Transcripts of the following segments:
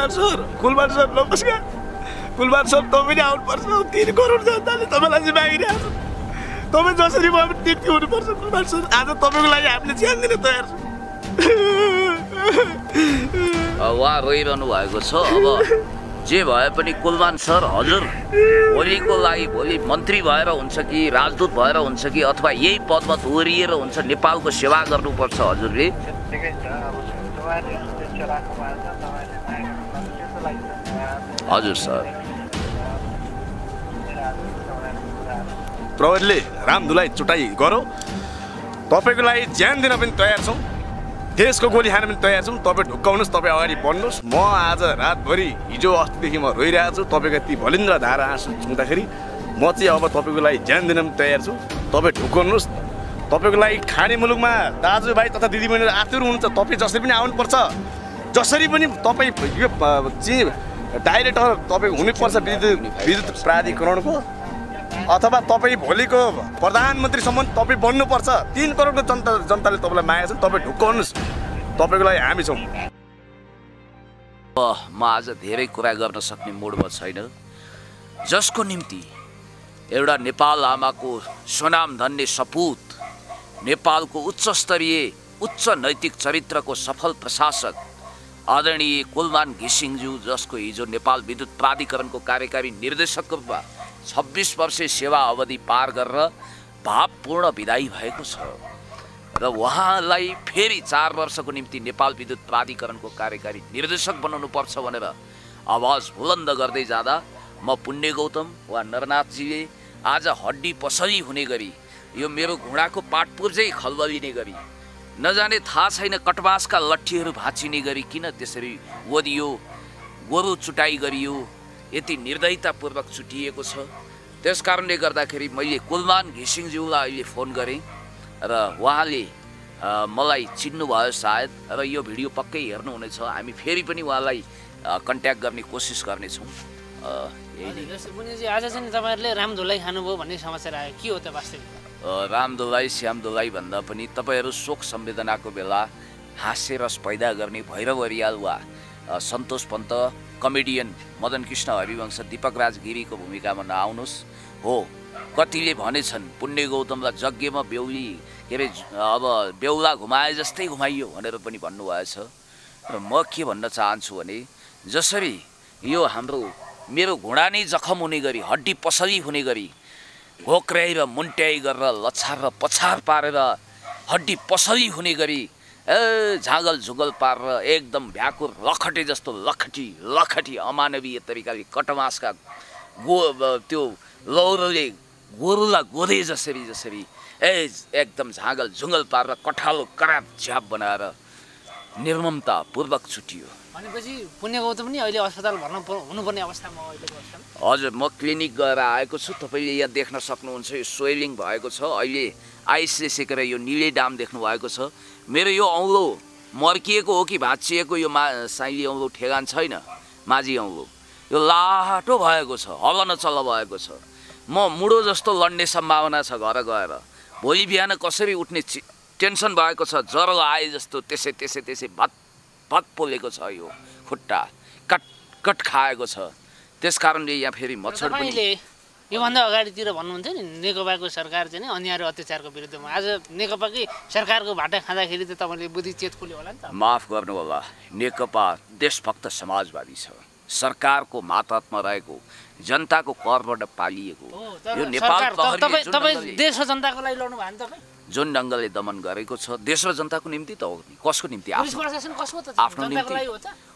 Kulman sir नमस्कार। Kulman sir तपाईँ आउनुपर्छ। 3 करोड जनताले तपाईँलाई चाहिँ मागिरहेको छ। तपाईँ जसरी भए पनि नियुक्ति हुनुपर्छ कुलमान सर। आज तपाईँको लागि हामीले ज्यान दिन तयार छौँ। उहाँ रोइरहनु भएको छ। अब जे भए पनि कुलमान सर हजुर भोलिको लागि भोलि मन्त्री भएर हुन्छ कि राजदूत भएर हुन्छ कि अथवा यही पदमा दोहोरिएर हुन्छ नेपालको सेवा गर्नुपर्छ हजुरले। हजुर सर। प्रहरीले रामदुलाई चुटाइ गरौँ। तपाईँको लागि ज्यान दिन पनि तयार छौँ। देशको गोली खान पनि तयार छौँ। तपाईँ ढुक्काउनुहोस्, तपाईँ अगाडि बढ्नुहोस्। म आज रातभरि हिजो अस्तिदेखि म रोइरहेको छु। तपाईँको ती भलिन्द्र धारा आँसु छुँदाखेरि म चाहिँ अब तपाईँको लागि ज्यान दिन पनि तयार छु। तपाईँ ढुक्काउनुहोस्। तपाईँको लागि खाने मुलुकमा दाजुभाइ तथा दिदीबहिनीहरू आतुर हुनुहुन्छ। तपाईँ जसरी पनि आउनुपर्छ। जसरी पनि तपाईँ यो चाहिँ डाइरेक्टर तपाईँ हुनुपर्छ विद्युत प्राधिकरणको, अथवा तपाईँ भोलिको प्रधानमन्त्रीसम्म तपाईँ बन्नुपर्छ। 3 करोडको जनताले तपाईँलाई मागेको छ। तपाईँ ढुक्काउनुहोस्। तपाईँको लागि हामी छौँ। म आज धेरै कुरा गर्न सक्ने मुडमा छैन, जसको निम्ति एउटा नेपाल आमाको स्वनामधन्य सपूत, नेपालको उच्च स्तरीय उच्च नैतिक चरित्रको सफल प्रशासक आदरणीय कुलमान घिसिङज्यू, जसको हिजो नेपाल विद्युत प्राधिकरणको कार्यकारी निर्देशकको रूपमा 26 वर्षे सेवा अवधि पार गरेर भावपूर्ण विदाई भएको छ र उहाँलाई फेरि 4 वर्षको निम्ति नेपाल विद्युत प्राधिकरणको कार्यकारी निर्देशक बनाउनु पर्छ भनेर आवाज बुलन्द गर्दै जाँदा म पुण्य गौतम वा नरनाथजीले आज हड्डी पसली हुने गरी यो मेरो घुँडाको पाटपुर्जै खलबलिने गरी नजाने थाहा छैन कटबासका लट्ठीहरू भाँचिने गरी किन त्यसरी वदियो, गोरु चुटाइ गरियो, यति निर्दयतापूर्वक छुटिएको छ। त्यस कारणले गर्दाखेरि मैले कुलमान घिसिङज्यूलाई अहिले फोन गरेँ र उहाँले मलाई चिन्नुभयो सायद, र यो भिडियो पक्कै हेर्नुहुनेछ। हामी फेरि पनि उहाँलाई कन्ट्याक्ट गर्ने कोसिस गर्नेछौँ। आज चाहिँ तपाईँहरूले रामधुलाई खानुभयो भन्ने समाचार आयो, के हो त वास्तविक? रामधुलाई श्यामधुलाई भन्दा पनि तपाईँहरू शोक संवेदनाको बेला हास्य रस पैदा गर्ने भैरव रियाल वा सन्तोष पन्त, कमेडियन मदन कृष्ण हरिवंश, दीपक राज गिरीको भूमिकामा नआउनुहोस्। हो, कतिले भनेछन् पुण्य गौतमलाई यज्ञमा बेहुली के अरे अब बेहुला घुमाए जस्तै घुमाइयो भनेर पनि भन्नुभएछ। र म के भन्न चाहन्छु भने जसरी यो मेरो घुँडा नै जखम हुने गरी, हड्डी पसली हुने गरी घोक्राइ र मुन्ट्याइ गरेर लछार र पछार पारेर हड्डी पसली हुने गरी झाँगल झुगल पारेर एकदम भ्याकुर लखटे जस्तो लखटी अमानवीय तरिकाले कटमासका त्यो लौरोले गोरुलाई गोदे जसरी एकदम झाँगल झुङ्गल पारेर कठालो कराप झ्याप बनाएर निर्ममतापूर्वक छुटियो। भनेपछि पुण्य गौतम पनि अहिले अस्पताल भर्ना हुनुपर्ने अवस्थामा अहिलेको अवस्थामा? हजुर, म क्लिनिक गएर आएको छु। तपाईँले यहाँ देख्न सक्नुहुन्छ यो स्वेलिङ भएको छ। अहिले आइसले सेकेर यो निले डाम देख्नु भएको छ। मेरो यो औँलो मर्किएको हो कि भाँचिएको यो साइली औँलो ठेगान छैन, माझी औँलो यो लाटो भएको छ, हल्ल नचल्ल भएको छ। म मुडो जस्तो लड्ने सम्भावना छ घर गएर। भोलि बिहान कसरी उठ्ने टेन्सन भएको छ। ज्वरो आए जस्तो त्यसै भत पोलेको छ। यो खुट्टा कट खाएको छ। त्यस कारणले यहाँ फेरि मच्छर पनि। योभन्दा अगाडितिर भन्नुहुन्थ्यो नि नेकपाको सरकार चाहिँ नि अन्याय र अत्याचारको विरुद्धमा, आज नेकपाकै सरकारको भाटा खाँदाखेरि त तपाईँले बुद्धि चेत खुल्यो होला नि त? माफ गर्नु होला, नेकपा देशभक्त समाजवादी छ। सरकारको मातहतमा रहेको जनताको करबाट पालिएको यो नेपाल तपाईँ देश र जनताको लागि लड्नु भयो नि तपाईँ? जुन ढङ्गले दमन गरेको छ देश र जनताको निम्ति त हो नि, कसको निम्ति? आफ्नो निम्ति।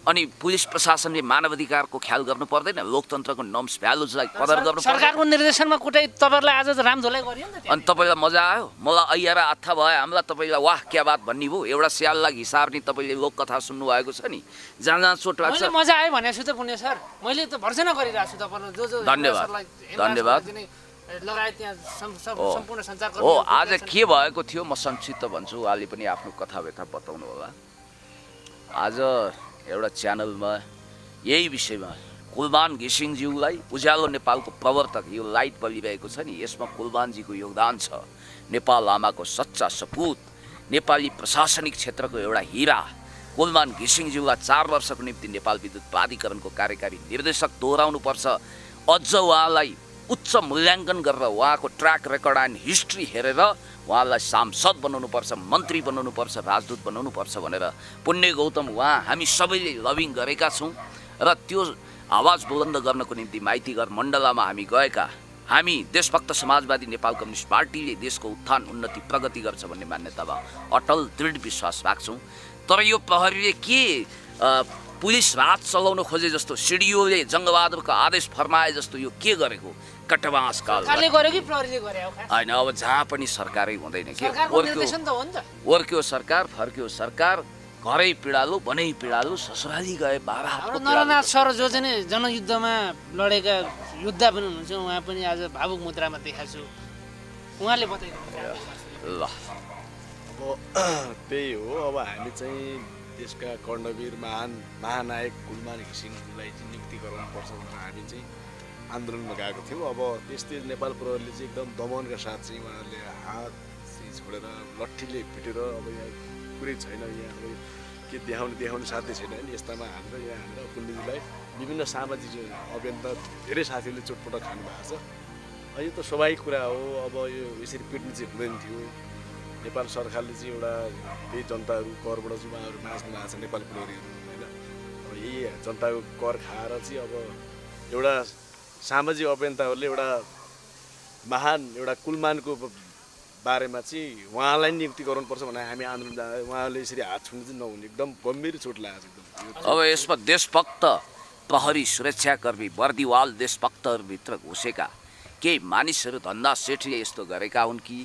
अनि पुलिस प्रशासनले मानवाधिकारको ख्याल गर्नु पर्दैन? लोकतन्त्रको नर्म्स भ्यालुजलाई कदर गर्नु पर्दैन? सरकारको निर्देशनमा कुटै तपाईँलाई आज रामधुलाई गरियो नि त। अनि तपाईँलाई मजा आयो? मलाई अय्या र आत्था भयो हामीलाई। तपाईँलाई वाह क्या बात भन्ने भयो। एउटा स्याललाई हिसार्ने तपाईँले लोककथा सुन्नु भएको छ नि, जहाँ चोट लाग्छ। मजा आयो भनेको छु त पुण्य सर, मैले त भर्सना गरिरहेको छु तपाईँलाई। धन्यवाद। हो, आज के भएको थियो म संक्षिप्त भन्छु, उहाँले पनि आफ्नो कथा व्यथा बताउनु होला। आज एउटा च्यानलमा यही विषयमा कुलमान घिसिङज्यूलाई, उज्यालो नेपालको प्रवर्तक, यो लाइट बलिरहेको छ नि, यसमा कुलमानजीको योगदान छ। नेपाल आमाको सच्चा सपूत, नेपाली प्रशासनिक क्षेत्रको एउटा हिरा, कुलमान घिसिङज्यूलाई 4 वर्षको निम्ति नेपाल विद्युत प्राधिकरणको कार्यकारी निर्देशक दोहोऱ्याउनुपर्छ। अझ उहाँलाई उच्च मूल्याङ्कन गरेर उहाँको ट्र्याक रेकर्ड एन्ड हिस्ट्री हेरेर उहाँलाई सांसद बनाउनुपर्छ, मन्त्री बनाउनुपर्छ, राजदूत बनाउनुपर्छ भनेर पुण्य गौतम उहाँ हामी सबैले लभिङ गरेका छौँ। र त्यो आवाज बुलन्द गर्नको निम्ति माइतीघर मण्डलामा हामी गएका। हामी देशभक्त समाजवादी नेपाल कम्युनिस्ट पार्टीले देशको उत्थान उन्नति प्रगति गर्छ भन्ने मान्यतामा अटल दृढ विश्वास राख्छौँ। तर यो प्रहरीले के पुलिस राज चलाउन खोजे जस्तो, सिडिओले जङ्गबहादुरको आदेश फर्माए जस्तो यो के गरेको कटवास काल होइन। अब जहाँ पनि सरकारै हुँदैन के, वर्क्यो सरकार फर्क्यो सरकार, घरै पिडालु बनै पिडालु, ससुराली गए 12 हातको पिडालु। नरनाथ सर जो चाहिँ जनयुद्धमा लडेका योद्धा पनि हुनुहुन्छ, उहाँ पनि आज भावुक मुद्रामा देखाएको छु, उहाँले बताइदिनु। ल अब त्यही हो। अब हामी चाहिँ देशका कर्णवीर महानायक कुलमान घिसिङलाई चाहिँ नियुक्ति गराउनुपर्छ भनेर हामी चाहिँ आन्दोलनमा गएको थियौँ। अब त्यस्तै नेपाल प्रहरीले चाहिँ एकदम दमनका साथ चाहिँ उहाँहरूले हात चाहिँ छोडेर लट्ठीले पिटेर अब यहाँ कुरै छैन, यहाँ अब के देखाउने साध्य छैन नि, यस्तामा हालेर यहाँ हालेर कुण्डीजीलाई विभिन्न सामाजिक अभियान त धेरै साथीहरूले चोटपटक खानु भएको छ। यो त स्वाभाविक कुरा हो। अब यो यसरी पिट्नु चाहिँ हुँदैन थियो। नेपाल सरकारले चाहिँ एउटा त्यही जनताहरू करबाट चाहिँ उहाँहरू माझ्नु भएको छ, नेपाल प्रहरीहरू होइन। अब यही जनताको कर खाएर चाहिँ अब एउटा सामाजिक अभियन्ताहरूले एउटा महान एउटा कुलमानको बारेमा चाहिँ उहाँलाई नियुक्ति गराउनुपर्छ भनेर हामी आन्दोलन जाँदा उहाँहरूले यसरी हात छुट्नु चाहिँ नहुने, एकदम गम्भीर चोट लागेको छ एकदम। अब यसमा देशभक्त प्रहरी सुरक्षाकर्मी बर्दिवाल देशभक्तहरूभित्र घुसेका केही मानिसहरू धन्दा सेठीले यस्तो गरेका हुन् कि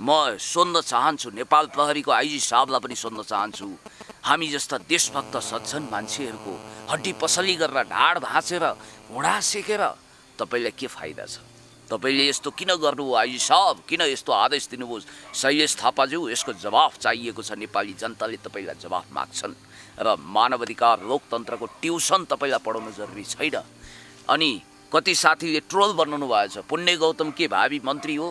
म सोध्न चाहन्छु, नेपाल प्रहरीको आइजी साहबलाई पनि सोध्न चाहन्छु, हामी जस्ता देशभक्त सज्जन मान्छेहरूको हड्डी पसली गरेर ढाड भाँचेर घुँडा सेकेर तपाईँलाई के फाइदा छ? तपाईँले यस्तो किन गर्नुभयो आइजी साहब? किन यस्तो आदेश दिनुभयो शैलेश थापाज्यू? यसको जवाफ चाहिएको छ। नेपाली जनताले तपाईँलाई जवाफ माग्छन् र मानवाधिकार लोकतन्त्रको ट्युसन तपाईँलाई पढाउनु जरुरी छैन। अनि कति साथीले ट्रोल बनाउनु भएछ, पुण्य गौतम के भावी मन्त्री हो,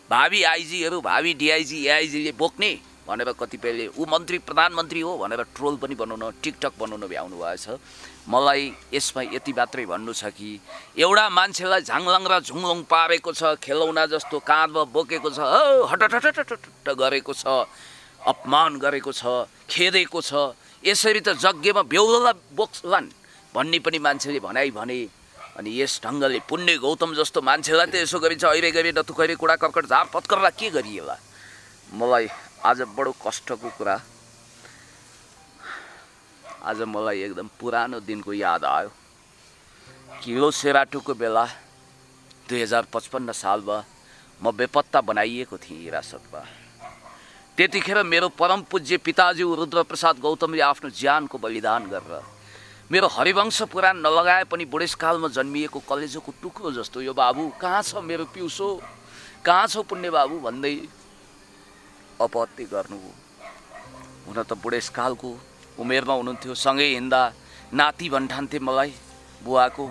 भावी आइजीहरू, भावी डिआइजी एआइजीले बोक्ने भनेर कतिपयले ऊ मन्त्री प्रधानमन्त्री हो भनेर ट्रोल पनि बनाउन, टिकटक बनाउन भ्याउनु भएछ। मलाई यसमा यति मात्रै भन्नु छ कि एउटा मान्छेलाई झाङलाङ र झुङलुङ पारेको छ, खेलौना जस्तो काँधमा बोकेको छ, हटटटटटट गरेको छ, अपमान गरेको छ, खेदेको छ, यसरी त जग्गेमा बेहुलालाई बोक्लान् भन्ने पनि मान्छेले भनाइ भने। अनि यस ढङ्गले पुण्य गौतम जस्तो मान्छेलाई त यसो गरिन्छ, अहिले गरी नथुखैरे कुडा कर्कट झार पत्कर्दा के गरिएला? मलाई आज बडो कष्टको कुरा, आज मलाई एकदम पुरानो दिनको याद आयो। किलो सेराटोको बेला 2055 सालमा म बेपत्ता बनाइएको थिएँ हिरासतमा। त्यतिखेर मेरो परम पूज्य पिताजी रुद्रप्रसाद गौतमले आफ्नो ज्यानको बलिदान गरेर मेरो हरिवंश पुराण नलगाए पनि बुढेसकालमा जन्मिएको कलेजोको टुक्रो जस्तो यो बाबु कहाँ छ, मेरो पिउसो कहाँ छ पुण्य बाबु भन्दै अपहत्या गर्नुभयो। हुन त बुढेसकालको उमेरमा हुनुहुन्थ्यो, सँगै हिँड्दा नाति भन्ठान्थे मलाई बुवाको,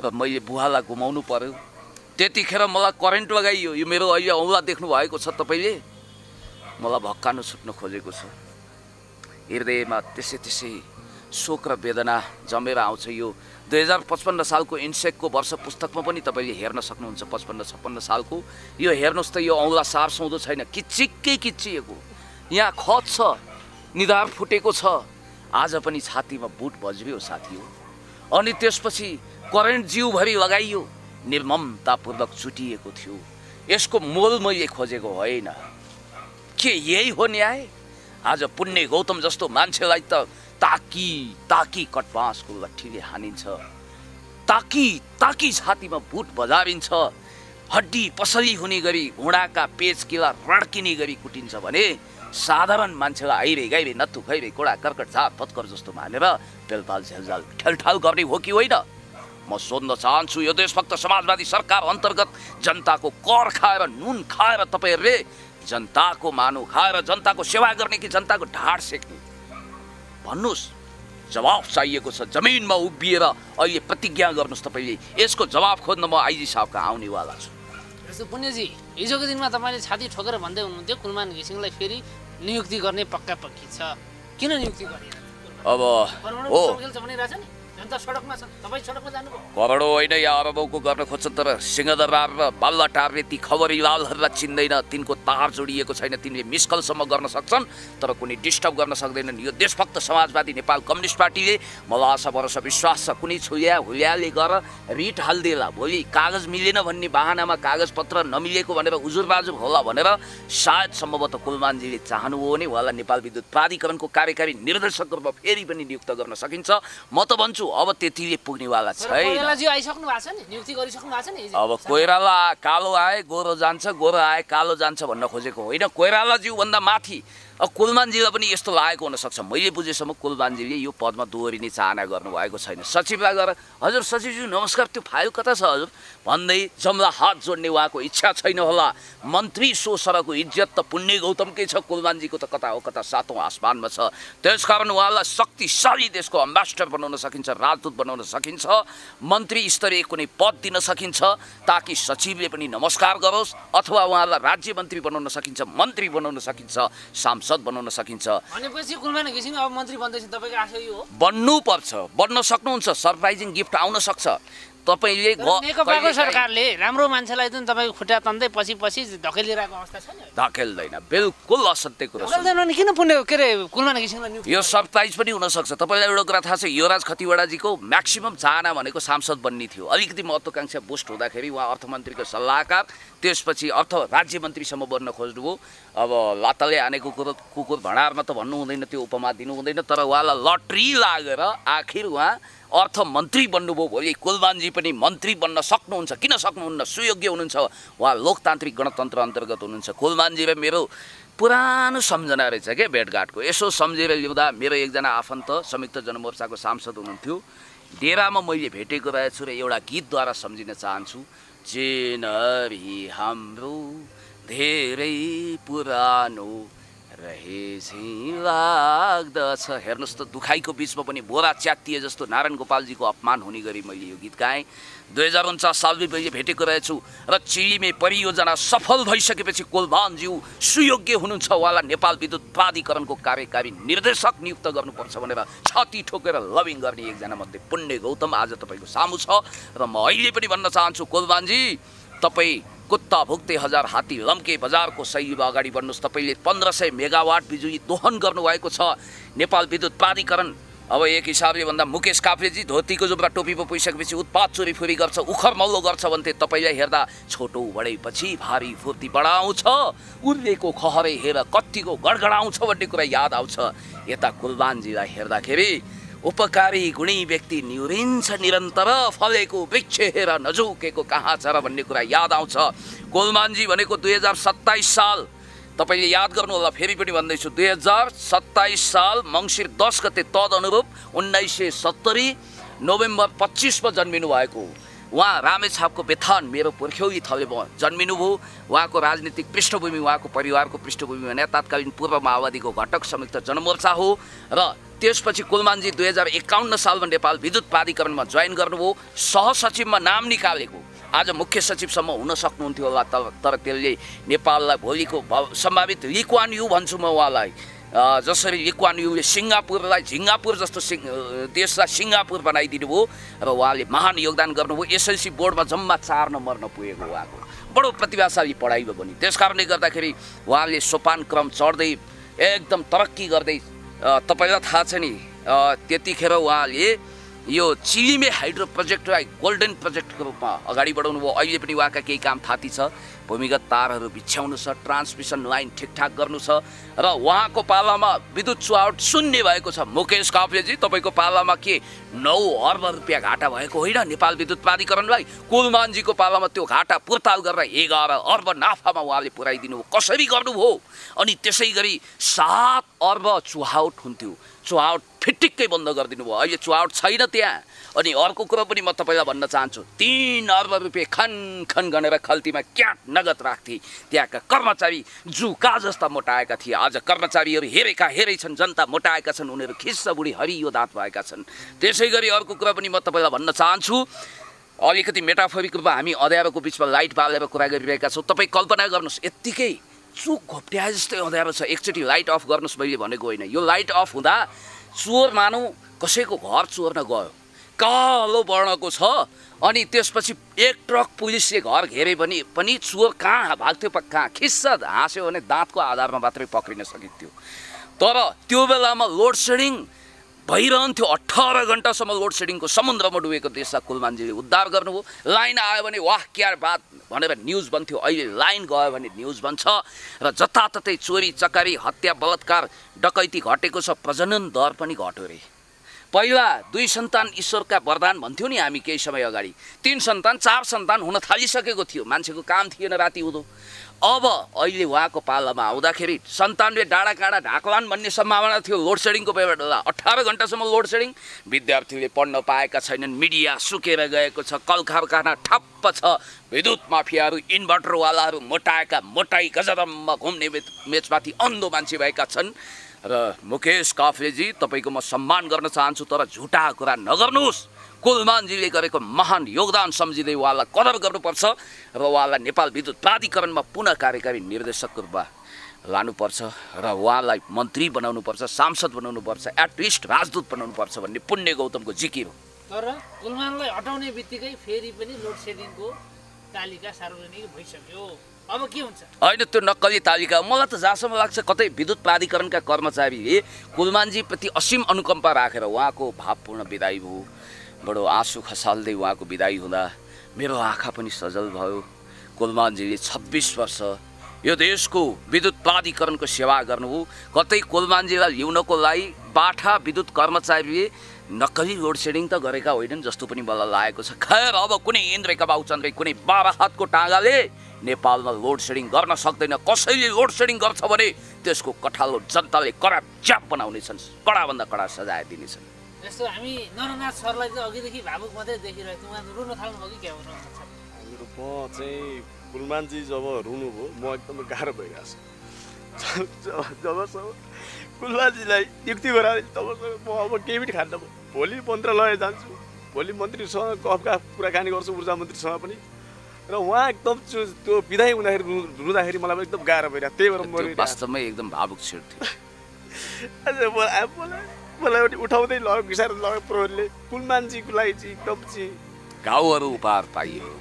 र मैले बुवालाई घुमाउनु पर्यो। त्यतिखेर मलाई करेन्ट लगाइयो। यो मेरो अहिले औँला देख्नु भएको छ तपाईँले, मलाई भक्कानु छुट्न खोजेको छ। हृदयमा त्यसै शोक र वेदना जमेर आउँछ। यो 2055 सालको इन्सेकको वर्ष पुस्तकमा पनि तपाईँले हेर्न सक्नुहुन्छ। 55-56 सालको यो हेर्नुहोस् त, यो औँला सारसौँदो छैन, किच्चिक्कै किच्चिएको, यहाँ खत छ, निधार फुटेको छ, आज पनि छातीमा बुट बज्रियो साथी हो। अनि त्यसपछि करेन्ट जिउभरि लगाइयो, निर्ममतापूर्वक चुटिएको थियो। यसको मोल मैले खोजेको होइन। के यही हो न्याय? आज पुण्य गौतम जस्तो मान्छेलाई त ताकी कटबाँसको लट्ठीले हानिन्छ, ताकी छातीमा बुट बजारिन्छ, हड्डी पसली हुने गरी घुँडाका पेच किला रड्किने गरी कुटिन्छ भने साधारण मान्छेलाई आइरे गाइरे नत्थु खैरे कोडा कर्कट झार पत्कर जस्तो मानेर तेलपाल झेलझाल ठेलठाल गर्ने हो कि होइन? म सोध्न चाहन्छु, यो देशभक्त समाजवादी सरकार अन्तर्गत जनताको कर खाएर नुन खाएर तपाईँहरूले जनताको मानु खाएर जनताको सेवा गर्ने कि जनताको ढाड सेक्ने? भन्नुहोस्। जवाफ चाहिएको छ। जमिनमा उभिएर अहिले प्रतिज्ञा गर्नुहोस् तपाईँले। यसको जवाफ खोज्न म आइजी साहबका आउनेवाला छु। जस्तो पुण्यजी, हिजोको दिनमा तपाईँले छाती ठोकेर भन्दै हुनुहुन्थ्यो कुलमान घिसिङलाई फेरि नियुक्ति गर्ने पक्का पक्की छ। किन नियुक्ति गरिएन? अब परमाणु बोतल खेल्छ भनिरहेछ नि, जनता सडकमा छन्, तपाईँ सडकमा जानुभयो। करोडौँ होइन या अरबौँको गर्न खोज्छ, तर सिंहदरबार र बाल्लाटारले ती खबरिलालहरूलाई चिन्दैन, तिनको तार जोडिएको छैन, तिनले मिसकलसम्म गर्न सक्छन् तर कुनै डिस्टर्ब गर्न सक्दैनन्। यो देशभक्त समाजवादी नेपाल कम्युनिस्ट पार्टीले मलाई आशा भरोसा विश्वास छ कुनै छुल्या हुल्याले गर रिट हाल्देला, भोलि कागज मिलेन भन्ने बाहनामा कागजपत्र नमिलेको भनेर उजुरबाजुर होला भनेर सायद सम्भवतः कुलमानजीले चाहनुभयो भने उहाँलाई नेपाल विद्युत प्राधिकरणको कार्यकारी निर्देशक रूपमा फेरि पनि नियुक्त गर्न सकिन्छ। म त भन्छु अब त्यतिले पुग्नेवाला छैन। कोइरालाजी आइसक्नु भएको छ नि, नियुक्ति गरिसक्नु भएको छ नि। अब कोइराला कालो आए गोरो जान्छ, गोरो आए कालो जान्छ भन्न खोजेको होइन। कोइरालाज्यू भन्दा माथि अब कुलमानजीलाई पनि यस्तो लागेको हुनसक्छ, मैले बुझेसम्म कुलमानजीले यो पदमा दोहोरिने चाहना गर्नुभएको छैन। सचिवलाई गएर हजुर सचिवज्यू नमस्कार, त्यो फाइल कता छ हजुर भन्दै जम्ला हात जोड्ने उहाँको इच्छा छैन होला। मन्त्री सो सरको इज्जत त पुण्य गौतमकै छ, कुलमानजीको त कता हो कता सातौँ आसमानमा छ। त्यसकारण उहाँलाई शक्तिशाली देशको अम्बासडर बनाउन सकिन्छ, राजदूत बनाउन सकिन्छ, मन्त्री स्तरीय कुनै पद दिन सकिन्छ ताकि सचिवले पनि नमस्कार गरोस्, अथवा उहाँलाई राज्य मन्त्री बनाउन सकिन्छ, मन्त्री बनाउन सकिन्छ, सांसद बनाउन सकिन्छ। भनेपछि कुलमान घिसिङ अब मन्त्री बन्दैछ, तपाईँको आशा यो हो? बन्नुपर्छ, बन्न सक्नुहुन्छ, सरप्राइजिङ गिफ्ट आउन सक्छ। तपाईले नेकपाको सरकारले राम्रो मान्छेलाई जुन तपाईँको खुट्टा तन्दै पछि धकेलिरहेको अवस्था छ नि, धकेल्दैन, बिल्कुल असत्य कुरा। धकेल्दैन किन पुण्य के अरे कुलमान घिसिङलाई यो सरप्राइज पनि हुन सक्छ। तपाईँलाई एउटा कुरा थाहा छ, युवराज खतिवडाजीको म्याक्सिमम चाहना भनेको सांसद बन्ने थियो। अलिकति महत्त्वाकांक्षा बुस्ट हुँदाखेरि उहाँ अर्थमन्त्रीको सल्लाहकार, त्यसपछि अर्थ राज्य मन्त्रीसम्म बन्न खोज्नुभयो। अब लातले हानेको कुकुर भँडारमा त भन्नु हुँदैन, त्यो उपमा दिनु हुँदैन, तर उहाँलाई लटरी लागेर आखिर उहाँ अर्थमन्त्री बन्नुभयो। भोलि कुलमानजी पनि मन्त्री बन्न सक्नुहुन्छ, किन सक्नुहुन्न, सुयोग्य हुनुहुन्छ, उहाँ लोकतान्त्रिक गणतन्त्र अन्तर्गत हुनुहुन्छ। कुलमानजी र मेरो पुरानो सम्झना रहेछ क्या भेटघाटको, यसो सम्झेर ल्याउँदा मेरो एकजना आफन्त संयुक्त जनमोर्चाको सांसद हुनुहुन्थ्यो, डेरामा मैले भेटेको रहेछु र एउटा गीतद्वारा सम्झिन चाहन्छु। जेनरी हाम्रो धेरै पुरानो रहेछ लाग्दछ। हेर्नुहोस् त, दुखाइको बिचमा पनि बोरा च्यातिए जस्तो नारायण गोपालजीको अपमान हुने गरी मैले यो गीत गाएँ। 2049 सालमा मैले भेटेको रहेछु र चिलीमे परियोजना सफल भइसकेपछि कुलमानज्यू सुयोग्य हुनुहुन्छ, उहाँलाई नेपाल विद्युत प्राधिकरणको कार्यकारी निर्देशक नियुक्त गर्नुपर्छ भनेर छाती ठोकेर लबिङ गर्ने एकजना मध्ये पुण्य गौतम आज तपाईँको सामु छ। र म अहिले पनि भन्न चाहन्छु, कुलमानजी तपाईँ कुत्ता भुक्ते हजार हात्ती लम्के बजारको शैलीमा अगाडि बढ्नुहोस्। तपाईँले 1500 मेगावाट बिजुली दोहन गर्नुभएको छ। नेपाल विद्युत प्राधिकरण अब एक हिसाबले भन्दा मुकेश काफ्लेजी धोतीको जुम्रा टोपी पो पुगिसकेपछि उत्पात चोरीफुरी गर्छ, उखर मल्लो गर्छ भन्थे। तपाईँलाई हेर्दा छोटो बढेपछि भारी फुर्ती बढाउँछ, उर्लेको खहरे हेर कत्तिको गडगडाउँछ भन्ने कुरा याद आउँछ। यता कुलमानजीलाई हेर्दाखेरि उपकारी गुणी व्यक्ति निहुरिन्छ निरन्तर, फलेको वृक्ष हेर नझुकेको कहाँ छ र भन्ने कुरा याद आउँछ। कुलमानजी भनेको 2027 साल तपाईँले याद गर्नु होला, फेरि पनि भन्दैछु, 2027 साल मङ्सिर 10 गते तदनुरूप 1970 नोभेम्बर 25मा जन्मिनु भएको। उहाँ रामेछापको बेथान मेरो पुर्ख्यौली थलेमा जन्मिनुभयो। उहाँको राजनीतिक पृष्ठभूमि, उहाँको परिवारको पृष्ठभूमि भने तत्कालीन पूर्व माओवादीको घटक संयुक्त जनमोर्चा हो। र त्यसपछि कुलमानजी 2051 सालमा नेपाल विद्युत प्राधिकरणमा जोइन गर्नुभयो, सहसचिवमा नाम निकालेको। आज मुख्य सचिवसम्म हुन सक्नुहुन्थ्यो होला, तर त्यसले नेपाललाई भोलिको सम्भावित लिक्वान यू भन्छु म उहाँलाई, जसरी लिक्वान यूले सिङ्गापुरलाई झिङ्गापुर जस्तो देशलाई सिङ्गापुर बनाइदिनु भयो र उहाँले महान योगदान गर्नुभयो। एसएलसी बोर्डमा जम्मा 4 नम्बरमा पुगेको उहाँको बडो प्रतिभाशाली पढाइ भयो पनि। त्यस कारणले गर्दाखेरि उहाँले सोपान क्रम चढ्दै एकदम तरक्की गर्दै, तपाईँलाई थाहा छ नि, त्यतिखेर उहाँले यो चिलीमे हाइड्रो प्रोजेक्टलाई गोल्डन प्रोजेक्टको रूपमा अगाडि बढाउनु भयो। अहिले पनि उहाँका केही काम थाती छ, भूमिगत तारहरू बिछ्याउनु छ, ट्रान्समिसन लाइन ठिकठाक गर्नु छ। र उहाँको पालामा विद्युत चुहावट शून्य भएको छ। मुकेश काफ्लेजी तपाईँको पालामा के 9 अर्ब रुपियाँ घाटा भएको होइन नेपाल विद्युत प्राधिकरणलाई? कुलमानजीको पालामा त्यो घाटा पुर्ताल गरेर 11 अर्ब नाफामा उहाँले पुर्याइदिनु भयो। कसरी गर्नुभयो? अनि त्यसै गरी 7 अर्ब चुहावट हुन्थ्यो, चुहावट फिटिक्कै बन्द गरिदिनु भयो। अहिले चुहावट छैन त्यहाँ। अनि अर्को कुरो पनि म तपाईँलाई भन्न चाहन्छु, 3 अर्ब रुपियाँ खन गनेर खल्तीमा क्याट नगद राख्थे त्यहाँका कर्मचारी, जुका जस्ता मोटाएका थिए। आज कर्मचारीहरू हेरै छन्, जनता मोटाएका छन्, उनीहरू खिस्स बुढी हरियो दाँत भएका छन्। त्यसै गरी अर्को कुरा पनि म तपाईँलाई भन्न चाहन्छु, अलिकति मेटाफोरिक रूपमा हामी अँध्यारोको बिचमा लाइट बालेर कुरा गरिरहेका छौँ। तपाईँ कल्पना गर्नुहोस्, यत्तिकै चुक घोप्ट्याए जस्तै अँध्यारो छ। एकचोटि लाइट अफ गर्नुहोस् मैले भनेको होइन। यो लाइट अफ हुँदा चोर मानौँ कसैको घर चोर्न गयो, कालो वर्णको छ, अनि त्यसपछि एक ट्रक पुलिसले घर घेरे भने पनि चोर कहाँ भाग्थ्यो कहाँ खिस्स हाँस्यो भने दाँतको आधारमा मात्रै पक्रिन सकिन्थ्यो। तर त्यो बेलामा लोड सेडिङ भइरहन्थ्यो। 18 घन्टासम्म लोड सेडिङको समुद्रमा डुबेको देशलाई कुलमानजीले उद्धार गर्नुभयो। लाइन आयो भने वाह क्या बात भनेर न्युज बन्थ्यो, अहिले लाइन गयो भने न्युज बन्छ र जताततै चोरी चकारी हत्या बलात्कार डकैती घटेको छ। प्रजनन दर पनि घट्यो रे। पहिला 2 सन्तान ईश्वरका वरदान भन्थ्यो नि हामी केही समय अगाडि, 3 सन्तान 4 सन्तान हुन थालिसकेको थियो, मान्छेको काम थिएन राति हुँदो। अब अहिले उहाँको पालामा आउँदाखेरि 97 डाँडा काँडा ढाकलान् भन्ने सम्भावना थियो लोड सेडिङको बेला। 18 घन्टासम्म लोड सेडिङ, विद्यार्थीले पढ्न पाएका छैनन्, मिडिया सुकेर गएको छ, कल कारखाना ठप्प छ, विद्युत माफियाहरू इन्भर्टरवालाहरू मोटाएका मोटाई गजरममा घुम्ने मेचमाथि अन्धो मान्छे भएका छन्। र मुकेश काफ्लेजी तपाईँको म सम्मान गर्न चाहन्छु, तर झुटा कुरा नगर्नुहोस्। कुलमानजीले गरेको महान योगदान सम्झिँदै उहाँलाई कदर गर्नुपर्छ र उहाँलाई नेपाल विद्युत प्राधिकरणमा पुनः कार्यकारी निर्देशकको रूपमा लानुपर्छ र उहाँलाई मन्त्री बनाउनुपर्छ, सांसद बनाउनुपर्छ, एटलिस्ट राजदूत बनाउनुपर्छ भन्ने पुण्य गौतमको जिकिर हो। तर कुलमानलाई हटाउने बित्तिकै फेरि पनि लोड सेडिङको तालिका सार्वजनिक भइसक्यो। अब के हुन्छ? होइन, त्यो नक्कली तालिका मलाई त जहाँसम्म लाग्छ कतै विद्युत प्राधिकरणका कर्मचारीले कुलमानजीप्रति असीम अनुकम्पा राखेर उहाँको भावपूर्ण विदाई भयो। बडो आँसु खसाल्दै उहाँको विदाई हुँदा मेरो आँखा पनि सजल भयो। कुलमानजीले 26 वर्ष यो देशको विद्युत प्राधिकरणको सेवा गर्नुभयो। कतै कुलमानजीलाई ल्याउनको लागि बाठा विद्युत कर्मचारीले नक्कली लोड सेडिङ त गरेका होइनन् जस्तो पनि मलाई लागेको छ। खैर, अब कुनै इन्द्रेका बाबुचन्द्रै कुनै 12 हातको टाँगाले नेपालमा लोड सेडिङ गर्न सक्दैन। कसैले लोड सेडिङ गर्छ भने त्यसको कठालो जनताले कडा च्याप बनाउनेछन्, कडाभन्दा कडा सजाय दिनेछन्। जस्तो हामी नरनाथ सरलाई चाहिँ अघिदेखि भावुक मात्रै देखिरहेको थियौँ, उहाँ रुन थाल्नुभयो कि क्या हो? म चाहिँ कुलमानजी जब रुनुभयो म एकदमै गाह्रो भइरहेको छु। जबसम्म कुलमानजीलाई नियुक्ति गराए तबसम्म म अब केही पनि खान्न। भोलि मन्त्रालय जान्छु, भोलि मन्त्रीसँग गफका कुराकानी गर्छु, ऊर्जा मन्त्रीसँग पनि, र उहाँ एकदम त्यो विदाई हुँदाखेरि रुँदाखेरि मलाई एकदम गाह्रो भइरहेको। त्यही भएर म वास्तवमै एकदम भावुक छिर थियो। मलाई एउटा उठाउँदै लग्यो, घिसाएर लग्यो प्रहरीले। कुलमानजीको लागि चाहिँ एकदम चाहिँ घाउहरू उपहार पाइयो,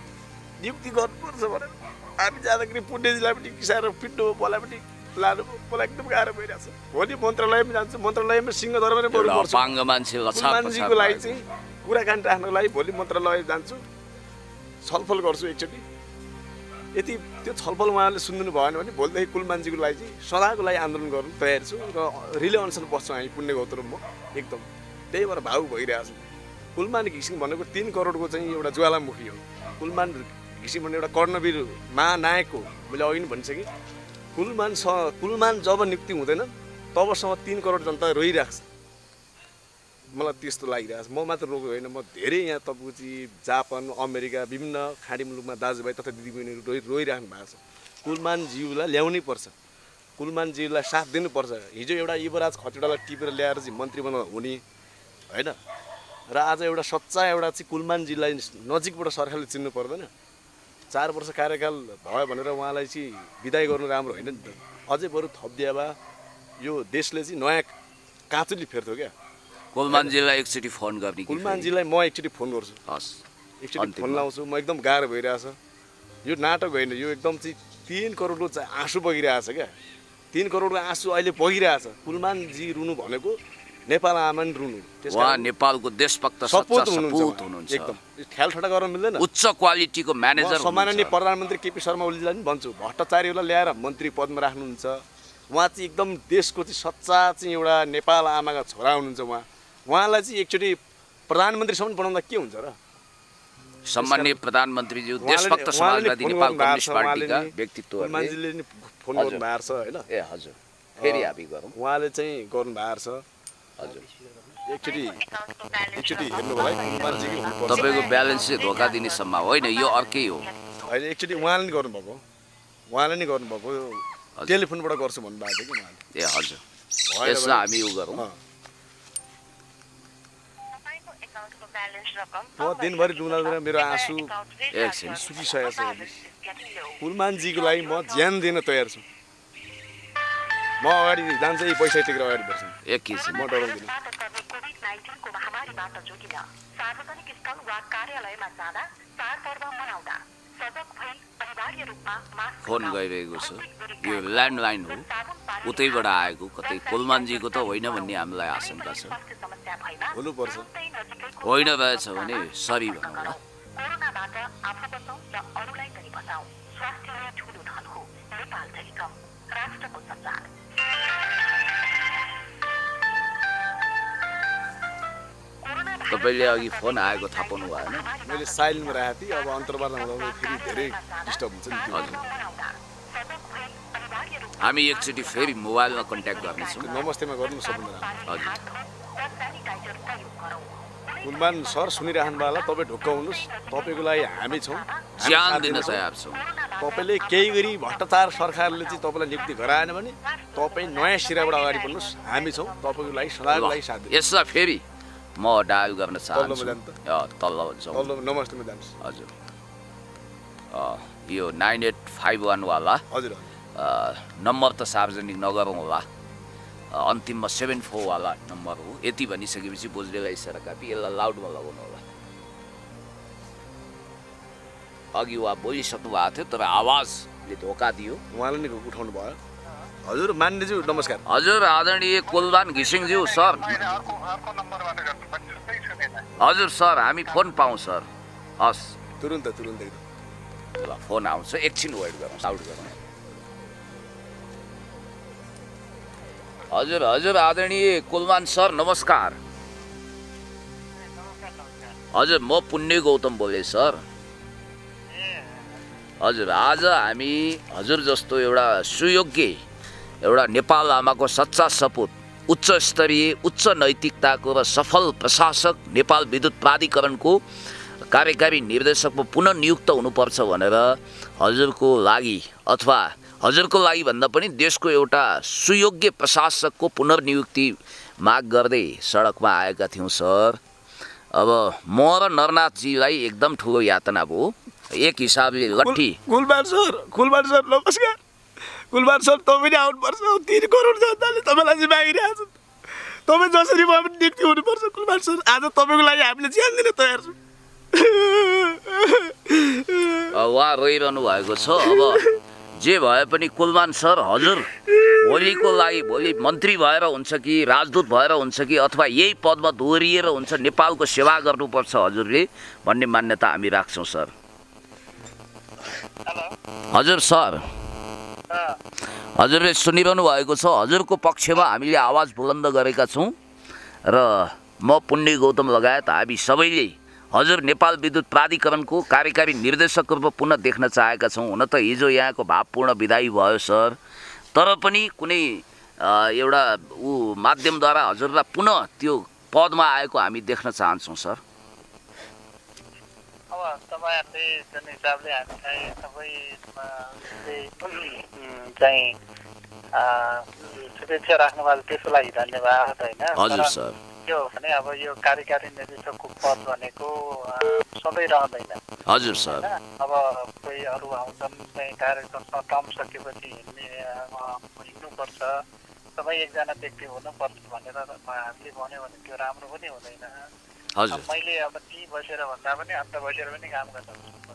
नियुक्ति गर्नुपर्छ भनेर हामी जाँदाखेरि पुण्यजीलाई पनि घिसाएर पिट्नु, मलाई पनि लानु, मलाई एकदम गाह्रो भइरहेको छ। भोलि मन्त्रालयमा जान्छु, मन्त्रालयमा सिंहदरबारै बढ्नुपर्छ। कुलमानजीको लागि चाहिँ कुराकानी राख्नको लागि भोलि मन्त्रालय जान्छु, छलफल गर्छु एकचोटि। यदि त्यो छलफल उहाँले सुन्नु भएन भने भोलिदेखि कुलमानजीको लागि चाहिँ सदाको लागि आन्दोलन गर्नु तयार छु र रिले अनसन बस्छौँ हामी पुण्य गौतम म एकदम। त्यही भएर भावुक भइरहेको छु। कुलमान घिसिङ भनेको 3 करोडको चाहिँ एउटा ज्वालामुखी हो। कुलमान घिसिङ भन्ने एउटा कर्णवीर महानायक हो। मैले अघि नै भनिसकेँ। कुलमान जब नियुक्ति हुँदैन तबसम्म 3 करोड जनता रोइरहेको छ। मलाई त्यस्तो लागिरहेको छ। म मात्र रोएको होइन, म धेरै यहाँ तपाईँको चाहिँ जापान, अमेरिका, विभिन्न खाडी मुलुकमा दाजुभाइ तथा दिदीबहिनीहरू रोइराख्नु भएको छ। कुलमानज्यूलाई ल्याउनै पर्छ, कुलमानज्यूलाई साथ दिनुपर्छ। हिजो एउटा युवराज खतिवडालाई टिपेर ल्याएर चाहिँ मन्त्री बनाउनु हुने होइन, र आज एउटा सच्चा एउटा चाहिँ कुलमानजीलाई नजिकबाट सरकारले चिन्नु पर्दैन। 4 वर्ष कार्यकाल भयो भनेर उहाँलाई चाहिँ विदाई गर्नु राम्रो होइन नि त। अझै बरु थपिदिए भए यो देशले चाहिँ नयाँ काँचुली फेर्थ्यो क्या। कुलमानजीलाई एकचोटि फोन गर्ने। कुलमानजीलाई म एकचोटि फोन गर्छु, हस् एकचोटि फोन लाउँछु। म एकदम गाह्रो भइरहेछ। यो नाटक होइन, यो एकदम चाहिँ 3 करोडको चाहिँ आँसु बगिरहेछ क्या। 3 करोडको आँसु अहिले बगिरहेछ। कुलमानजी रुनु भनेको नेपाल आमा नि रुनु। उहाँ नेपालको देशभक्त सच्चा सपूत हुनुहुन्छ। एकदम ख्याल ठट्टा गर्न मिल्दैन। उच्च क्वालिटीको म्यानेजर हुनुहुन्छ। सम्माननीय प्रधानमन्त्री केपी शर्मा ओलीलाई पनि भन्छु, भट्टाचार्यलाई ल्याएर मन्त्री पदमा राख्नुहुन्छ। उहाँ चाहिँ एकदम देशको चाहिँ सच्चा चाहिँ एउटा नेपाल आमाका छोरा हुनुहुन्छ। उहाँलाई चाहिँ एकचोटि प्रधानमन्त्रीसम्म बनाउँदा के हुन्छ र? सम्माननीय प्रधानमन्त्रीज्यू देशभक्त समाजवादी नेपाल कम्युनिस्ट पार्टीका व्यक्तित्व कुलमानजीले नि फोन गर्नु भएको छ होइन। ए हजुर, फेरि हामी गरौँ। उहाँले चाहिँ गर्नु भएको छ हजुर। एकचोटि हेर्नु होला है कुलमानजीकै हुनुपर्छ। तपाईँको ब्यालेन्स चाहिँ धोका दिने सम्भावना होइन, यो अर्कै हो होइन। एकचोटि उहाँले नि गर्नुभएको, उहाँले नि गर्नुभएको, टेलिफोनबाट गर्छु भन्नुभएको थियो कि उहाँले। ए हजुर, यसलाई हामी यो गरौँ। म दिनभरि रुँदा मेरो आँसु एकछिन सुकिसकेको छ। कुलमानजीको लागि म ज्यान दिन तयार छु। म अगाडि जान्छ यी पैसा टिकेर अगाडि बढ्छु एकैछिन म डराउँदिन कोभिड-19 को महामारीबाट जोगिन सार्वजनिक स्थल वा कार्यालयमा जाँदा चाडपर्व मनाउँदा सजग भई अनिवार्य रूपमा मास्क फोन गइरहेको छ यो ल्यान्डलाइन हो उतैबाट आएको कतै कोलमानजीको त होइन भन्ने हामीलाई आशंका छ समस्या भएमा हुनुपर्छ होइन रहेछ भने सरी भन्नुला कोरोनाबाट आफू बचाउँ र अरूलाई पनि बचाउँ स्वास्थ्य नै ठुलो धन हो नेपाल टेलिकम राष्ट्रको सञ्चार तपाईँले अघि फोन आएको थाहा पाउनु भएन मैले साइलेन्टमा राखेको थिएँ अब अन्तर्वार्ता हुँदा फेरि धेरै डिस्टर्ब हुन्छ नि त्यो हामी एकचोटि फेरि मोबाइलमा कन्ट्याक्ट गर्नेछौँ नमस्तेमा गर्नु सबभन्दा राम्रो हजुर कुलमान सर सुनिराख्नु होला तपाईँ ढुक्क हुनुहोस् तपाईँको लागि हामी छौँ ज्यान दिन तयार छौँ तपाईँले केही गरी भ्रष्टाचार सरकारले चाहिँ तपाईँलाई नियुक्ति गराएन भने तपाईँ नयाँ सिराबाट अगाडि बढ्नुहोस् हामी छौँ तपाईँको लागि सदाको लागि साथ दिन्छौँ यसलाई फेरि म डायल गर्न चाहन्छु तल्लो जाउँ तल्लो नमस्तेमा जानुहोस् हजुर यो 9851 वाला हजुर नम्बर त सार्वजनिक नगरौँ होला अन्तिममा 74 वाला नम्बर हो यति भनिसकेपछि बोझेलाई इसारा कापी यसलाई लाउडमा लगाउनु होला अघि उहाँ बोलिसक्नु भएको थियो तर आवाजले धोका दियो उहाँले नै उठाउनु भयो हजुर मान्यज्यू नमस्कार हजुर आदरणीय कुलबान घिसिङज्यू सर हजुर सर हामी फोन पाऊँ सर हस् तुरुन्त ल फोन आउँछ एकछिन वेट गरौँ आउट गरौँ हजुर हजुर आदरणीय कुलमान सर नमस्कार हजुर म पुण्य गौतम बोले सर हजुर आज हामी हजुर जस्तो एउटा सुयोग्य एउटा नेपाल आमाको सच्चा सपुत उच्च स्तरीय उच्च नैतिकताको र सफल प्रशासक नेपाल विद्युत प्राधिकरणको कार्यकारी निर्देशकमा पुनः नियुक्त हुनुपर्छ भनेर हजुरको लागि अथवा हजुरको लागि भन्दा पनि देशको एउटा सुयोग्य प्रशासकको पुनर्नियुक्ति माग गर्दै सडकमा आएका थियौँ सर अब म र नरनाथजीलाई एकदम ठुलो यातना भयो एक हिसाबले लट्ठी कुलबान सर नमस्कार कुलबान सर तपाईँ आउनुपर्छ 3 करोड जनताले तपाईँलाई चाहिँ मागिरहेको छ तपाईँ जसरी भए पनि नियुक्ति हुनुपर्छ कुलबान सर आज तपाईँको लागि हामीले ज्यान दिन तयार छौँ उहाँ रोइरहनु भएको छ अब जे भए पनि कुलमान सर हजुर भोलिको लागि भोलि मन्त्री भएर हुन्छ कि राजदूत भएर हुन्छ कि अथवा यही पदमा दोहोरिएर हुन्छ नेपालको सेवा गर्नुपर्छ हजुरले भन्ने मान्यता हामी राख्छौँ सर हजुर सर हजुरले सुनिरहनु भएको छ हजुरको पक्षमा हामीले आवाज बुलन्द गरेका छौँ र म पुण्य गौतम लगायत हामी सबैले हजुर नेपाल विद्युत प्राधिकरणको कार्यकारी निर्देशक रूपमा पुनः देख्न चाहेका छौँ हुन त हिजो यहाँको भावपूर्ण विदाई भयो सर तर पनि कुनै एउटा माध्यमद्वारा हजुरलाई पुनः त्यो पदमा आएको हामी देख्न चाहन्छौँ सर अब तपाईँहरूले जुन हिसाबले हामीलाई चाहिँ शुभेच्छा राख्नुभएको त्यसको लागि धन्यवाद होइन हजुर सर के हो भने अब यो कार्यकारी निर्देशकको पद भनेको सधैँ रहँदैन हजुर सर अब कोही अरू आउँछन् चाहिँ कार्यक्रममा टर्म सकेपछि हिँड्नुपर्छ सबै एकजना व्यक्ति हुनुपर्छ भनेर हामीले भन्यो भने त्यो राम्रो पनि हुँदैन हजुर मैले अब ती बसेर भन्दा पनि अन्त बसेर पनि काम गर्न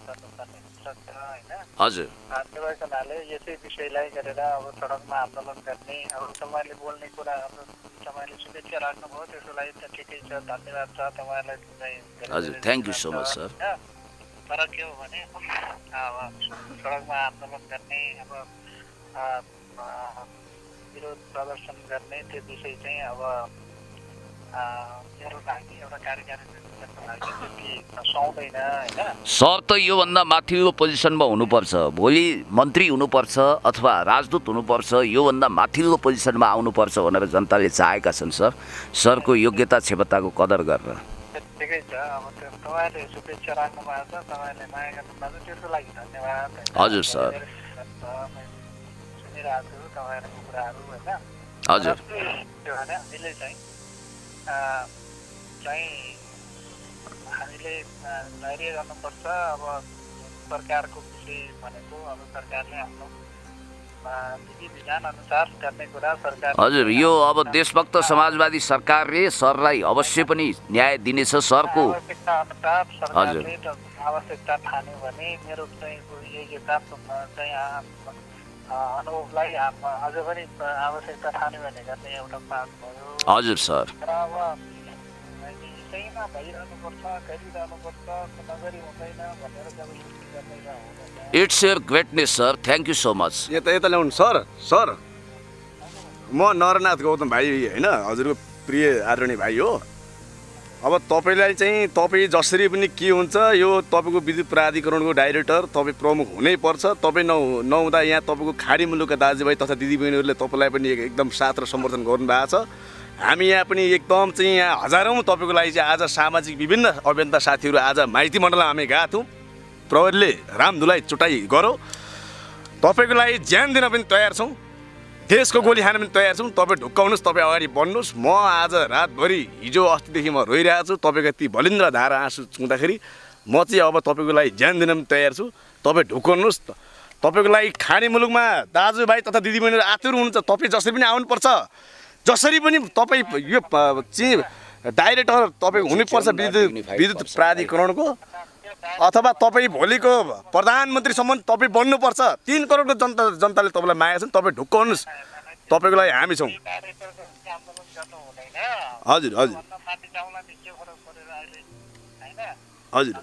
सक्छ होइन हजुर त्यो भएको हुनाले यसै विषयलाई गरेर अब सडकमा आन्दोलन गर्ने अब तपाईँले बोल्ने कुरा अब तपाईँले शुभेच्छा राख्नुभयो त्यसको लागि त ठिकै छ धन्यवाद छ तपाईँहरूलाई हजुर thank you so much sir तर के हो भने अब सडकमा आन्दोलन गर्ने अब विरोध प्रदर्शन गर्ने त्यो विषय चाहिँ अब मेरो लागि एउटा कार्यकारी निर्देशकको लागि त्यति सुहाउँदैन होइन सर त योभन्दा माथिल्लो पोजिसनमा हुनुपर्छ भोलि मन्त्री हुनुपर्छ अथवा राजदूत हुनुपर्छ योभन्दा माथिल्लो पोजिसनमा आउनुपर्छ भनेर जनताले चाहेका छन् सर सरको योग्यता क्षमताको कदर गरेर ठिकै छ अब त्यो तपाईँले शुभेच्छा राख्नु भएको छ तपाईँले माया गर्नुभएको छ त्यसको लागि धन्यवाद हजुर सर सुनिरहेको छु तपाईँहरूको कुराहरू होइन हजुर त्यो भने हामीले चाहिँ हामीले धैर्य गर्नुपर्छ अब सरकारको विषय भनेको अब सरकारले आफ्नो विधि विधान अनुसार गर्ने कुरा सरकार। हजुर, यो अब देशभक्त समाजवादी सरकारले सरलाई अवश्य पनि न्याय दिनेछ। सरको आवश्यकता अनुसार सरकारले आवश्यकता ठान्यो भने मेरो चाहिँ योग्यता चाहिँ अनुभवलाई अझ पनि आवश्यकता ठान्यो भने गर्ने एउटा माग भयो। हजुर सर। र अब यसैमा भइरहनुपर्छ, गरिरहनुपर्छ, नगरी हुँदैन भनेर जबरजस्ती गर्ने हुँदैन। It's your greatness sir, thank you so much. यता ल्याउनु सर म नरनाथ गौतम भाइ होइन, हजुरको प्रिय आदरणीय भाइ हो। अब तपाईँलाई चाहिँ तपाईँ जसरी पनि के हुन्छ, यो तपाईँको विद्युत प्राधिकरणको डाइरेक्टर तपाईँ प्रमुख हुनैपर्छ। तपाईँ नहुँदा यहाँ तपाईँको खाडी मुलुकका दाजुभाइ तथा दिदीबहिनीहरूले तपाईँलाई पनि एकदम साथ र समर्थन गर्नुभएको छ। हामी यहाँ पनि एकदम चाहिँ यहाँ हजारौँ तपाईँको लागि चाहिँ आज सामाजिक विभिन्न अभियन्ता साथीहरू आज माइती मण्डलमा हामी गएको थियौँ। प्रहरीले रामधुलाई चुटाइ गरौँ, तपाईँको लागि ज्यान दिन पनि तयार छौँ, देशको गोली खान पनि तयार छौँ। तपाईँ ढुक्काउनुहोस्, तपाईँ अगाडि बढ्नुहोस्। म आज रातभरि हिजो अस्तिदेखि म रोइरहेको छु। तपाईँको ती बलिन्द्र धारा आँसु चुँदाखेरि म चाहिँ अब तपाईँको लागि ज्यान दिन पनि तयार छु। तपाईँ ढुक्काउनुहोस्। तपाईँको लागि खाडी मुलुकमा दाजुभाइ तथा दिदीबहिनीहरू आतुर हुनुहुन्छ। तपाईँ जसरी पनि आउनुपर्छ, जसरी पनि तपाईँ यो चाहिँ डाइरेक्टर तपाईँ हुनुपर्छ विद्युत प्राधिकरणको, अथवा तपाईँ भोलिको प्रधानमन्त्रीसम्म तपाईँ बन्नुपर्छ। 3 करोडको जनताले तपाईँलाई मागेको छ। तपाईँ ढुक्काउनुहोस्, तपाईँको लागि हामी छौँ। हजुर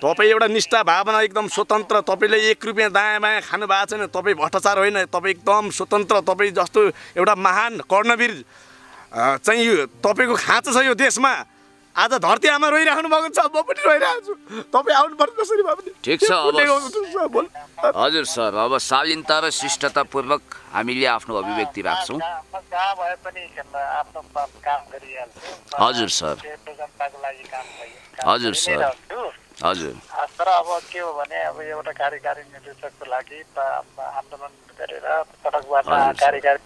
तपाईँ एउटा निष्ठा भावना एकदम स्वतन्त्र। तपाईँले 1 रुपियाँ दायाँ बायाँ खानु भएको छैन। तपाईँ भ्रष्टाचार होइन, तपाईँ एकदम स्वतन्त्र। तपाईँ जस्तो एउटा महान कर्णवीर चाहिँ तपाईँको खाँचो छ यो देशमा। आज धरती आमा रोइराख्नु भएको छ, म पनि रोइरहेको छु। तपाईँ आउनुपर्छ जसरी भए पनि। ठिक छ। अब हजुर सर, अब शालीनता र शिष्टतापूर्वक हामीले आफ्नो अभिव्यक्ति राख्छौँ। जहाँ भए पनि आफ्नो काम गरिहाल्छु। हजुर सर। जनताको लागि काम भयो। हजुर सर। हजुर। तर अब के हो भने अब एउटा कार्यकारी निर्देशकको लागि आन्दोलन गरेर सडकबाट कार्यकारी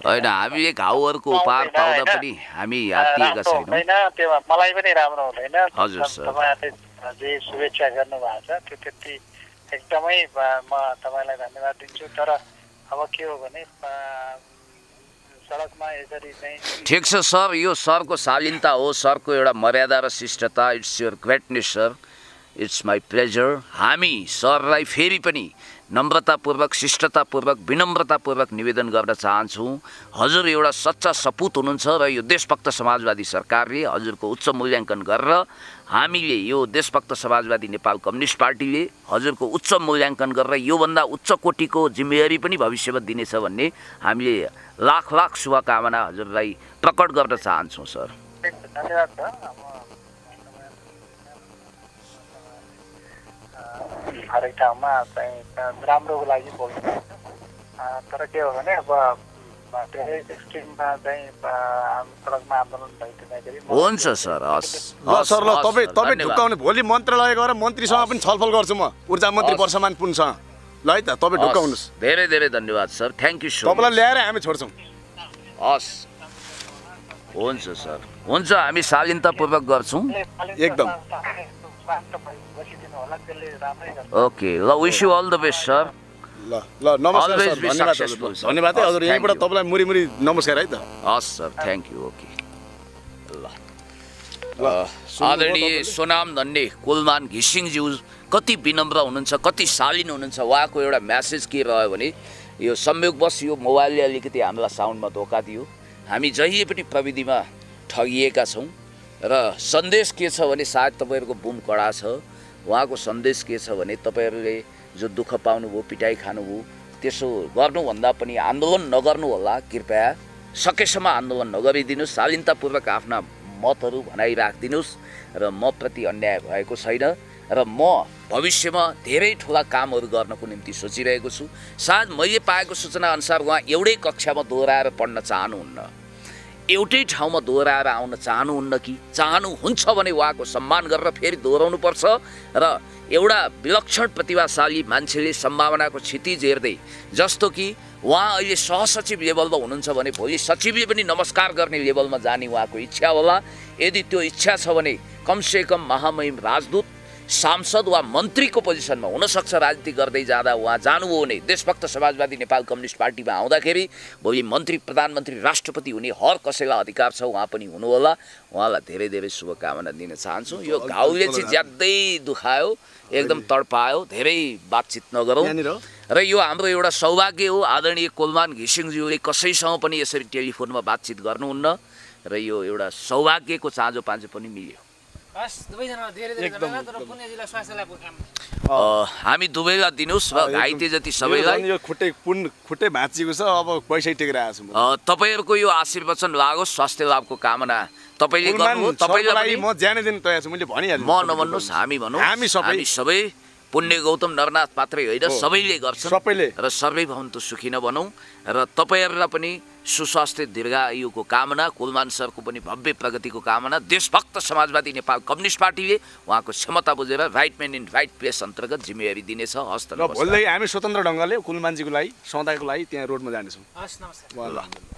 होइन, हामीले घाउहरूको उपहार पाउँदा पनि हामी हातिएका छैनौँ। होइन, त्यो मलाई पनि राम्रो हुँदैन। हजुर सर। तपाईँहरूले जे शुभेच्छा गर्नुभएको छ त्यो त्यति एकदमै म तपाईँलाई धन्यवाद दिन्छु। तर अब के हो भने सडकमा यसरी चाहिँ ठिक छ सर, यो सरको शालीनता हो, सरको एउटा मर्यादा र शिष्टता। It's your greatness sir, it's my pleasure. हामी सरलाई फेरि पनि नम्रतापूर्वक, शिष्टतापूर्वक, विनम्रतापूर्वक निवेदन गर्न चाहन्छौँ। हजुर एउटा सच्चा सपुत हुनुहुन्छ र यो देशभक्त समाजवादी सरकारले हजुरको उच्च मूल्याङ्कन गरेर हामीले यो देशभक्त समाजवादी नेपाल कम्युनिस्ट पार्टीले हजुरको उच्च मूल्याङ्कन गरेर योभन्दा उच्च कोटिको जिम्मेवारी पनि भविष्यमा दिनेछ भन्ने हामीले लाख लाख शुभकामना हजुरलाई प्रकट गर्न चाहन्छौँ सर। धन्यवाद छ। हरेक ठाउँमा चाहिँ राम्रोको लागि बोल्नु, तर के हो भने अब धेरै एक्सट्रिममा चाहिँ सडकमा आन्दोलन भइदिँदाखेरि हुन्छ सर। हस् सर, ल तपाईँ ढुक्काउने। भोलि मन्त्रालय गएर मन्त्रीसँग पनि छलफल गर्छु म, ऊर्जा मन्त्री वर्षमान पुनसँग। ल है त, तपाईँ ढुक्काउनुहोस्। धेरै धेरै धन्यवाद sir, thank you so much. तपाईँलाई ल्याएर हामी छोड्छौँ। हस् हुन्छ सर, हुन्छ, हामी शालीनतापूर्वक गर्छौँ एकदम। ओके, ल wish you all the best sir. ल नमस्कार सर, धन्यवाद। धन्यवाद है हजुर, यहीँबाट तपाईँलाई मुरी नमस्कार है त। हस् सर, थ्याङ्क यू। ओके ल आदरणीय सोनाम धन्ने कुलमान घिसिङज्यू कति विनम्र हुनुहुन्छ, कति शालीन हुनुहुन्छ। उहाँको एउटा म्यासेज के रह्यो भने यो संयोगवश यो मोबाइलले अलिकति हामीलाई साउन्डमा धोका दियो। हामी जहिले पनि प्रविधिमा ठगिएका छौँ र सन्देश के छ भने सायद तपाईँहरूको बुम कडा छ। उहाँको सन्देश के छ भने तपाईँहरूले जो दुःख पाउनुभयो, पिटाइ खानुभयो, त्यसो गर्नुभन्दा पनि आन्दोलन नगर्नु होला। कृपया सकेसम्म आन्दोलन नगरिदिनुहोस्, शालीनतापूर्वक आफ्ना मतहरू भनाइ राखिदिनुहोस् र म प्रति अन्याय भएको छैन र म भविष्यमा धेरै ठुला कामहरू गर्नको निम्ति सोचिरहेको छु। सायद मैले पाएको सूचना अनुसार उहाँ एउटै कक्षामा दोहोऱ्याएर पढ्न चाहनुहुन्न, एउटै ठाउँमा दोहोऱ्याएर आउन चाहनुहुन्न कि चाहनुहुन्छ भने उहाँको सम्मान गरेर फेरि दोहोऱ्याउनुपर्छ र एउटा विलक्षण प्रतिभाशाली मान्छेले सम्भावनाको क्षितिज हेर्दै, जस्तो कि उहाँ अहिले सहसचिव लेभलमा हुनुहुन्छ भने भोलि सचिवले पनि नमस्कार गर्ने लेभलमा जाने उहाँको इच्छा होला। यदि त्यो इच्छा छ भने कमसेकम महामहिम राजदूत सांसद वा मन्त्रीको पोजिसनमा हुनसक्छ राजनीति गर्दै जाँदा उहाँ जानुभयो भने देशभक्त समाजवादी नेपाल कम्युनिस्ट पार्टीमा आउँदाखेरि भोलि मन्त्री प्रधानमन्त्री राष्ट्रपति हुने हर कसैलाई अधिकार छ, उहाँ पनि हुनुहोला। उहाँलाई धेरै धेरै शुभकामना दिन चाहन्छु। यो घाउले चाहिँ ज्यादै दुखायो, एकदम तडपायो, धेरै बातचित नगरौँ र यो हाम्रो एउटा सौभाग्य हो। आदरणीय कोलमान घिसिङज्यूले कसैसँग पनि यसरी टेलिफोनमा बातचित गर्नुहुन्न र यो एउटा सौभाग्यको चाँजो पाँजो पनि मिल्यो। हामी दुवैलाई दिनुहोस् र घाइते जति सबैलाई। यो खुट्टै भाँचिएको छ, अब पैसै टेकेर आएको छु। तपाईँहरूको यो आशीर्वचन लागोस्, स्वास्थ्य लाभको कामना तपाईँले गर्नु। तपाईँलाई म ज्यानै दिन तयार छु, मैले भनिहालेँ। म नभन्नुहोस्, हामी भनौँ। हामी सबै पुण्य गौतम नरनाथ पात्रै होइन, सबैले गर्छन् र सर्वै भवन्तु सुखी नभनौँ। र तपाईँहरूलाई पनि सुस्वास्थ्य दीर्घायुको कामना, कुलमान सरको पनि भव्य प्रगतिको कामना। देशभक्त समाजवादी नेपाल कम्युनिस्ट पार्टीले उहाँको क्षमता बुझेर right man in right place अन्तर्गत जिम्मेवारी दिनेछ। हस्त भोलि हामी स्वतन्त्र ढङ्गले कुलमानजीको लागि सदाको लागि त्यहाँ रोडमा जानेछौँ। ल।